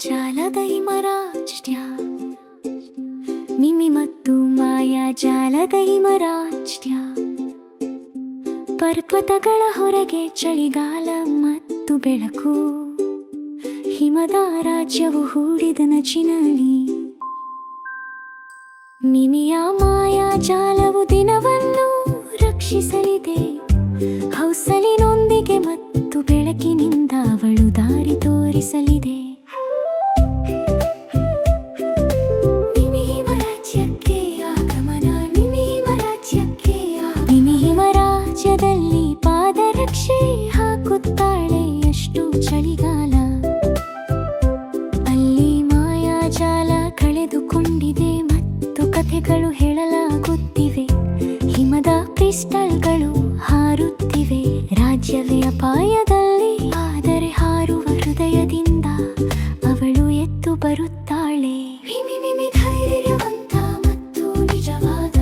ಮಾಯಾಜಾಲದ ಹಿಮರಾಜ್ಯ. ಮಿಮಿ ಮತ್ತು ಮಾಯಾಜಾಲದ ಹಿಮರಾಜ್ಯ. ಪರ್ವತಗಳ ಹೊರಗೆ ಚಳಿಗಾಲ ಮತ್ತು ಬೆಳಕು. ಹಿಮದ ರಾಜ್ಯವು ಹೂಡಿದ ನಚಿನಲ್ಲಿ. ಮಿಮಿಯ ಮಾಯಾಜಾಲವು ದಿನವನ್ನು ರಕ್ಷಿಸಲಿದೆ. ಹೌಸಲಿನೊಂದಿಗೆ ಮತ್ತು ಬೆಳಕಿನಿಂದ ಅವಳು ದಾರಿ ತೋರಿಸಲಿದೆ. ಮಿಮಿ ಹಿಮರಾಜ್ಯಕ್ಕೆ ಆಗಮನ. ಮಿಮಿ ಹಿಮರಾಜ್ಯಕ್ಕೆ ಮಿಮಿ ಹಿಮರಾಜ್ಯದಲ್ಲಿ ಪಾದರಕ್ಷೆ ಹಾಕುತ್ತಾಳೆ. ಎಷ್ಟು ಚಳಿಗಾಲ ಅಲ್ಲಿ ಮಾಯಾಜಾಲ ಕಳೆದುಕೊಂಡಿದೆ ಮತ್ತು ಕಥೆಗಳು ಹೇಳಲಾಗುತ್ತಿವೆ. ಹಿಮದ ಕ್ರಿಸ್ಟಲ್ಗಳು ಹಾರುತ್ತಿವೆ. ರಾಜ್ಯವೇ ಅಪಾಯದಲ್ಲಿ, ಆದರೆ ಹಾರುವ ಹೃದಯದಿಂದ ಅವಳು ಎದ್ದು ಬರುತ್ತಾಳೆ. ಮಿಮಿ ಮಿಮಿ ಧೈರ್ಯವಂತ ಮತ್ತು ನಿಜವಾದ.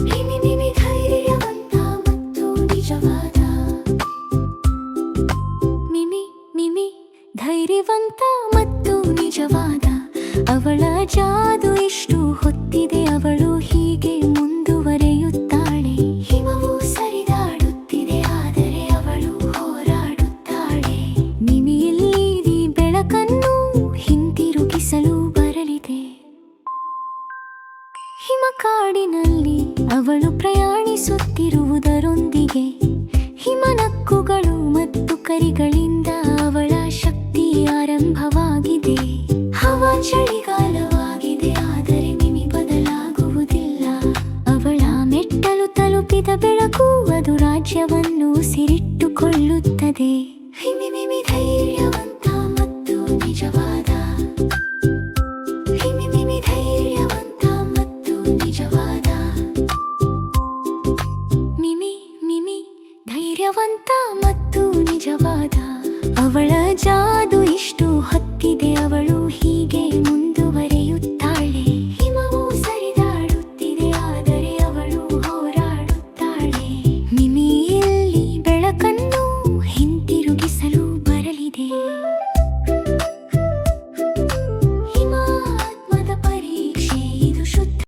ಮಿಮಿ ಮಿಮಿ ಧೈರ್ಯವಂತ ಮತ್ತು ನಿಜವಾದ. ಮಿಮಿ ಮಿಮಿ ಧೈರ್ಯವಂತ ಮತ್ತು ನಿಜವಾದ. ಅವಳ ಜಾದು ಎಷ್ಟು ಹೊತ್ತಿದೆ. ಅವಳು ಹೀಗೆ ಮುಂದುವರೆಯುತ್ತಾಳೆ. ಹಿಮವು ಸರಿದಾಡುತ್ತಿದೆ, ಆದರೆ ಅವಳು ಹೋರಾಡುತ್ತಾಳೆ. ಮಿಮಿಯಲ್ಲಿ ಬೆಳಕನ್ನು ಹಿಂತಿರುಗಿಸಲು ಬರಲಿದೆ. ಹಿಮಕಾಡಿನಲ್ಲಿ ಅವಳು ಪ್ರಯಾಣಿಸುತ್ತಿರುವುದರೊಂದಿಗೆ ಹಿಮನಕ್ಕುಗಳು ಮತ್ತು ಕರಿಗಳಿಂದ ಅವಳ ಶಕ್ತಿ ಆರಂಭವಾಗಿದೆ. ಹವಾ ಚಳಿಗಾಲವಾಗಿದೆ, ಆದರೆ ಮಿಮಿ ಬದಲಾಗುವುದಿಲ್ಲ. ಅವಳ ಮೆಟ್ಟಲು ತಲುಪಿದ ಬೆಳಕು ಅದು ರಾಜ್ಯವನ್ನು ಸಿರಿಟ್ಟುಕೊಳ್ಳುತ್ತದೆ. ಮಿಮಿ ಮಿಮಿ ಧೈರ್ಯವಂತ ಮತ್ತು ನಿಜವಾದ. ಮಿಮಿ ಮಿಮಿ ಧೈರ್ಯವಂತ ಮತ್ತು ನಿಜವಾದ. ಮಿಮಿ ಮಿಮಿ ಧೈರ್ಯವಂತ ಮತ್ತು ನಿಜವಾದ. ಅವಳ ಜಾದು